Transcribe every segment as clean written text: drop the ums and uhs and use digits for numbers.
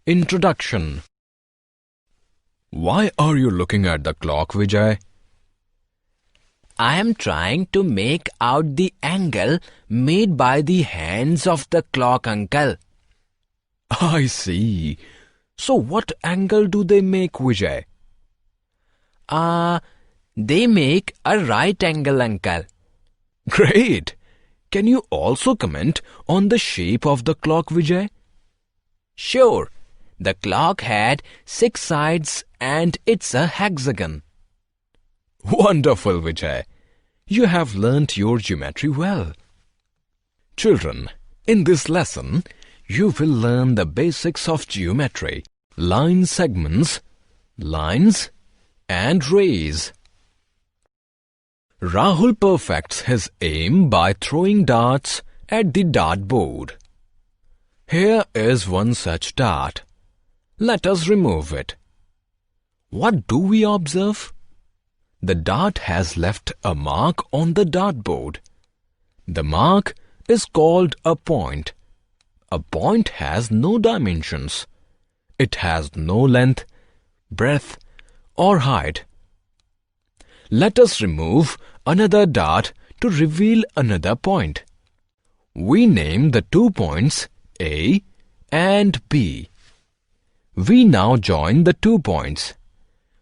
Introduction. Why are you looking at the clock, Vijay? I am trying to make out the angle made by the hands of the clock, uncle. I see. So what angle do they make, Vijay? They make a right angle, uncle. Great. Can you also comment on the shape of the clock, Vijay? Sure. The clock had 6 sides and it's a hexagon. Wonderful, Vijay. You have learnt your geometry well. Children, in this lesson, you will learn the basics of geometry, line segments, lines, and rays. Rahul perfects his aim by throwing darts at the dartboard. Here is one such dart. Let us remove it. What do we observe? The dart has left a mark on the dartboard. The mark is called a point. A point has no dimensions. It has no length, breadth, or height. Let us remove another dart to reveal another point. We name the 2 points A and B. We now join the 2 points.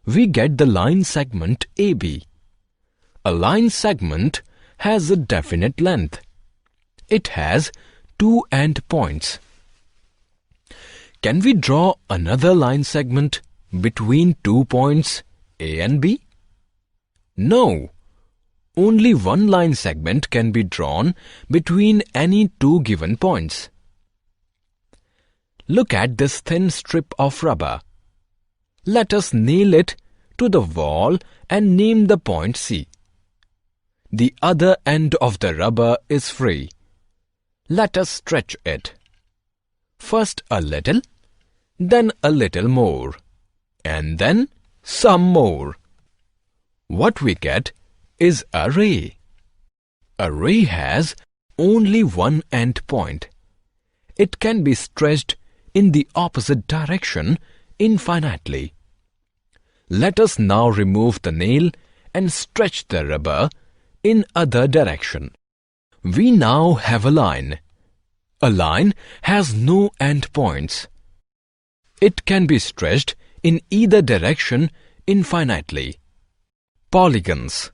We get the line segment AB. A line segment has a definite length. It has 2 endpoints. Can we draw another line segment between 2 points A and B? No. Only one line segment can be drawn between any 2 given points. Look at this thin strip of rubber. Let us nail it to the wall and name the point C. The other end of the rubber is free. Let us stretch it. First a little, then a little more, and then some more. What we get is a ray. A ray has only one end point. It can be stretched in the opposite direction infinitely. Let us now remove the nail and stretch the rubber in other direction. We now have a line. A line has no end points. It can be stretched in either direction infinitely. Polygons.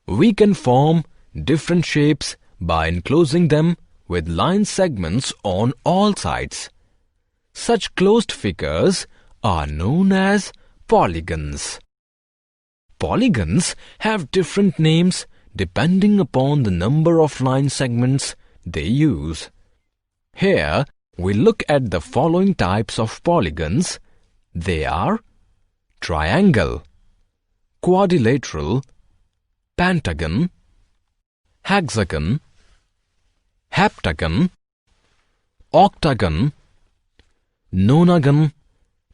We can form different shapes by enclosing them with line segments on all sides. Such closed figures are known as polygons. Polygons have different names depending upon the number of line segments they use. Here we look at the following types of polygons. They are triangle, quadrilateral, pentagon, hexagon, heptagon, octagon, nonagon,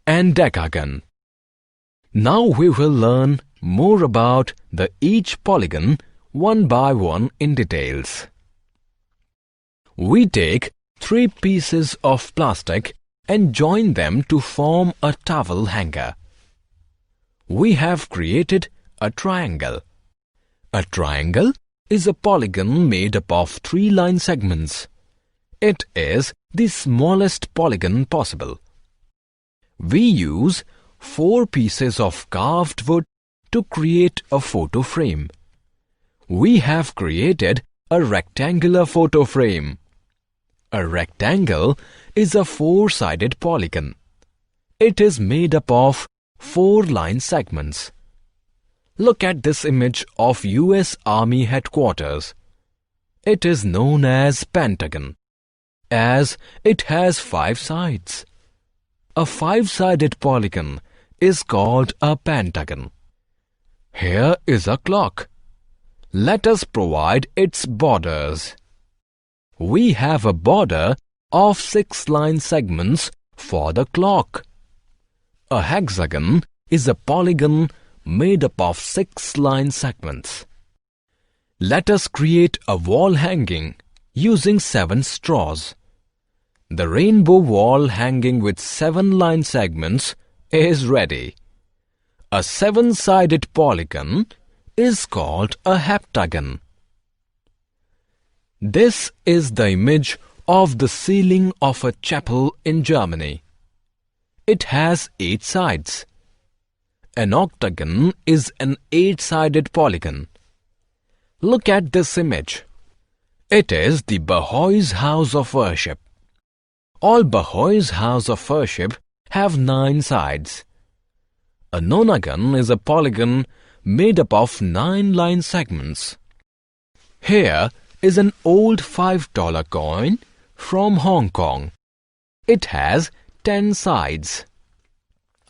and decagon. Now we will learn more about each polygon one by one in details. We take 3 pieces of plastic and join them to form a towel hanger. We have created a triangle. A triangle is a polygon made up of 3 line segments. It is the smallest polygon possible. We use 4 pieces of carved wood to create a photo frame. We have created a rectangular photo frame. A rectangle is a 4-sided polygon. It is made up of 4 line segments. Look at this image of US Army headquarters. It is known as pentagon, as it has 5 sides. A 5-sided polygon is called a pentagon. Here is a clock. Let us provide its borders. We have a border of 6 line segments for the clock. A hexagon is a polygon made up of 6 line segments. Let us create a wall hanging using 7 straws. The rainbow wall hanging with 7 line segments is ready. A 7-sided polygon is called a heptagon. This is the image of the ceiling of a chapel in Germany. It has 8 sides. An octagon is an 8-sided polygon. Look at this image. It is the Bahá'í's house of worship. All Bahá'í's house of worship have 9 sides. A nonagon is a polygon made up of 9 line segments. Here is an old $5 coin from Hong Kong. It has 10 sides.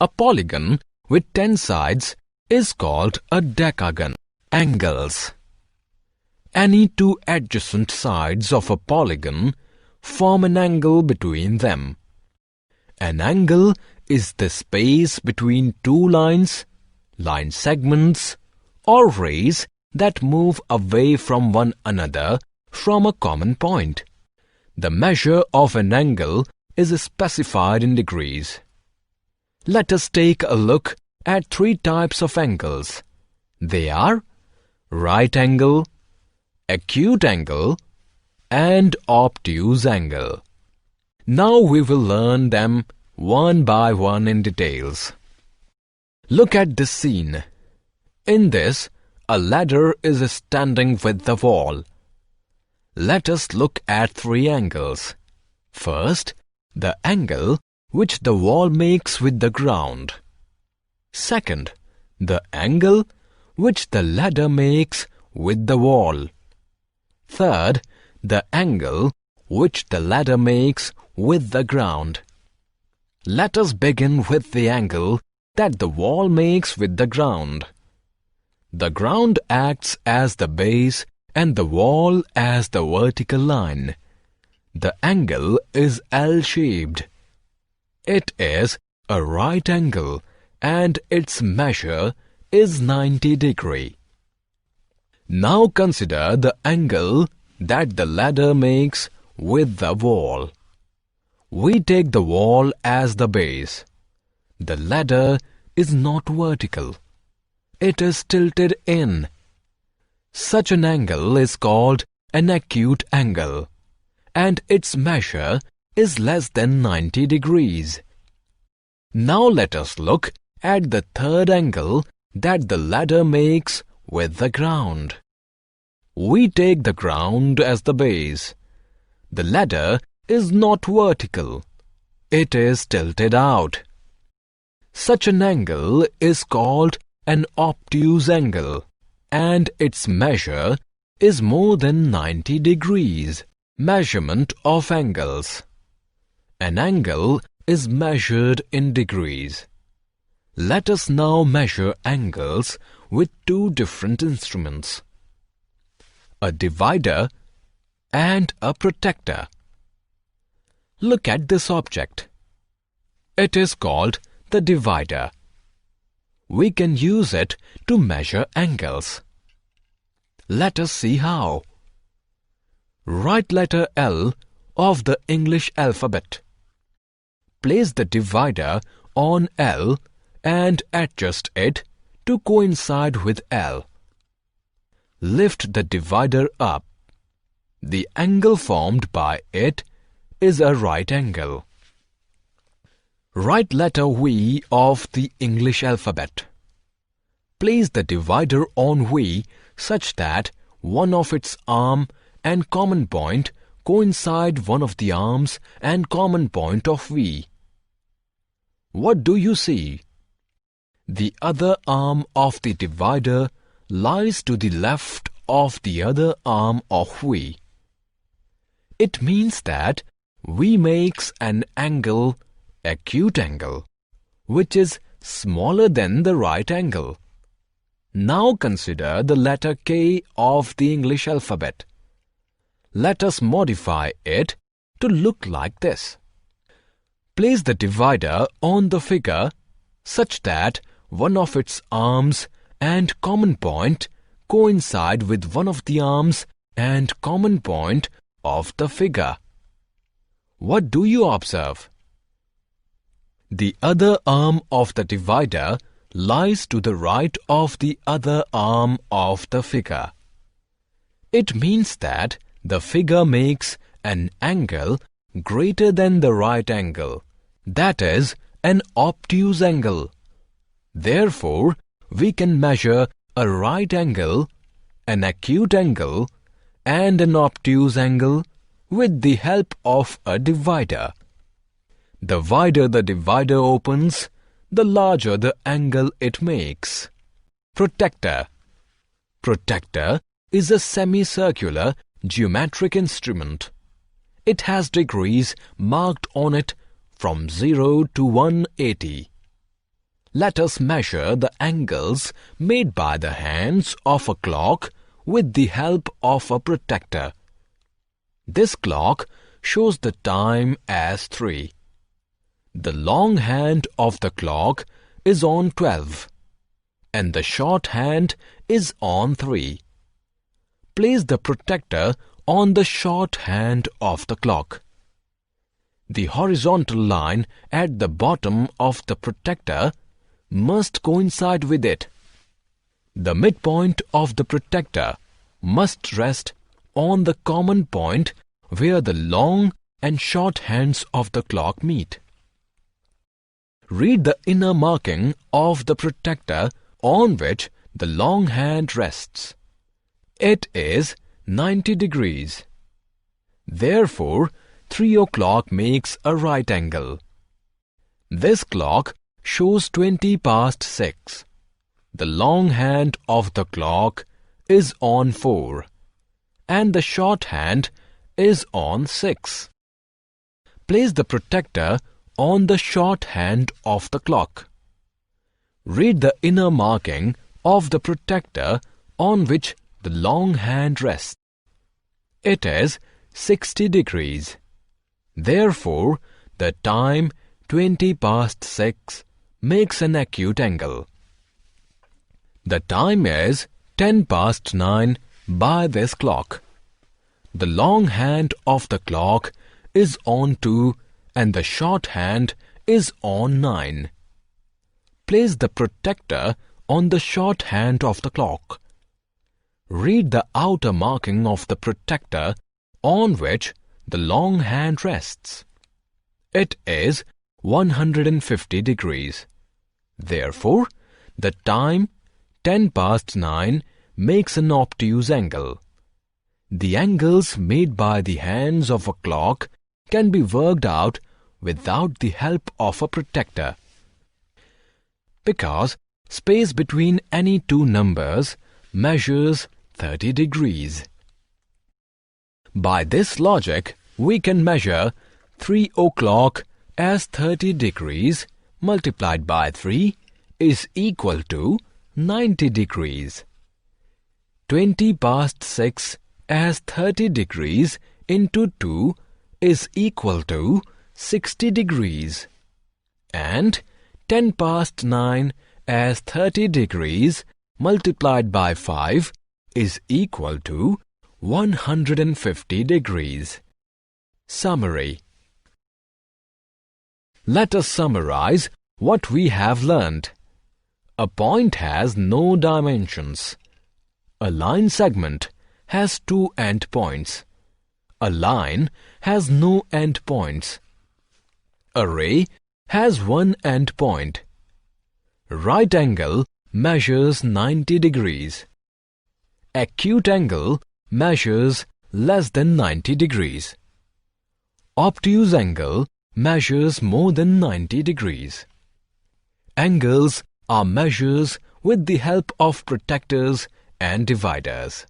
A polygon with 10 sides is called a decagon. Angles. Any 2 adjacent sides of a polygon form an angle between them. An angle is the space between 2 lines, line segments, or rays that move away from one another from a common point. The measure of an angle is specified in degrees. Let us take a look at 3 types of angles. They are right angle, acute angle, and obtuse angle. Now we will learn them one by one in details. Look at this scene. In this, a ladder is standing with the wall. Let us look at 3 angles. First, the angle which the wall makes with the ground. Second, the angle which the ladder makes with the wall. Third, the angle which the ladder makes with the ground. Let us begin with the angle that the wall makes with the ground. The ground acts as the base and the wall as the vertical line. The angle is L-shaped. It is a right angle and its measure is 90 degrees. Now consider the angle that the ladder makes with the wall. We take the wall as the base. The ladder is not vertical. It is tilted in. Such an angle is called an acute angle, and its measure is less than 90 degrees. Now let us look at the third angle that the ladder makes with the ground. We take the ground as the base. The ladder is not vertical. It is tilted out. Such an angle is called an obtuse angle, and its measure is more than 90 degrees. Measurement of angles. An angle is measured in degrees. Let us now measure angles with 2 different instruments: a divider and a protractor. Look at this object. It is called the divider. We can use it to measure angles. Let us see how. Write letter L of the English alphabet. Place the divider on L and adjust it to coincide with L. Lift the divider up. The angle formed by it is a right angle. Write letter V of the English alphabet. Place the divider on V such that one of its arm and common point coincide one of the arms and common point of V. What do you see? The other arm of the divider lies to the left of the other arm of V. It means that V makes an angle, acute angle, which is smaller than the right angle. Now consider the letter K of the English alphabet. Let us modify it to look like this. Place the divider on the figure such that one of its arms and common point coincide with one of the arms and common point of the figure. What do you observe? The other arm of the divider lies to the right of the other arm of the figure. It means that the figure makes an angle greater than the right angle, that is, an obtuse angle. Therefore, we can measure a right angle, an acute angle, and an obtuse angle with the help of a divider. The wider the divider opens, the larger the angle it makes. Protractor. Protractor is a semicircular geometric instrument. It has degrees marked on it from 0 to 180. Let us measure the angles made by the hands of a clock with the help of a protractor. This clock shows the time as 3. The long hand of the clock is on 12 and the short hand is on 3. Place the protractor on the short hand of the clock. The horizontal line at the bottom of the protractor must coincide with it. The midpoint of the protractor must rest on the common point where the long and short hands of the clock meet. Read the inner marking of the protractor on which the long hand rests. It is 90 degrees. Therefore, 3 o'clock makes a right angle. This clock shows 20 past 6. The long hand of the clock is on 4 and the short hand is on 6. Place the protractor on the short hand of the clock. Read the inner marking of the protractor on which the long hand rests. It is 60 degrees. Therefore, the time 20 past 6 makes an acute angle. The time is 10 past 9 by this clock. The long hand of the clock is on 2 and the short hand is on 9. Place the protractor on the short hand of the clock. Read the outer marking of the protractor on which the long hand rests. It is 150 degrees. Therefore, the time 10 past 9 makes an obtuse angle. The angles made by the hands of a clock can be worked out without the help of a protractor, because space between any two numbers measures 30 degrees. By this logic, we can measure 3 o'clock as 30 degrees multiplied by 3 is equal to 90 degrees. 20 past 6 as 30 degrees into 2 is equal to 60 degrees. And 10 past 9 as 30 degrees multiplied by 5 is equal to 150 degrees. Summary. Let us summarize what we have learned. A point has no dimensions. A line segment has 2 endpoints. A line has no endpoints. A ray has 1 endpoint. Right angle measures 90 degrees. Acute angle measures less than 90 degrees. Obtuse angle measures more than 90 degrees. Angles are measures with the help of protractors and dividers.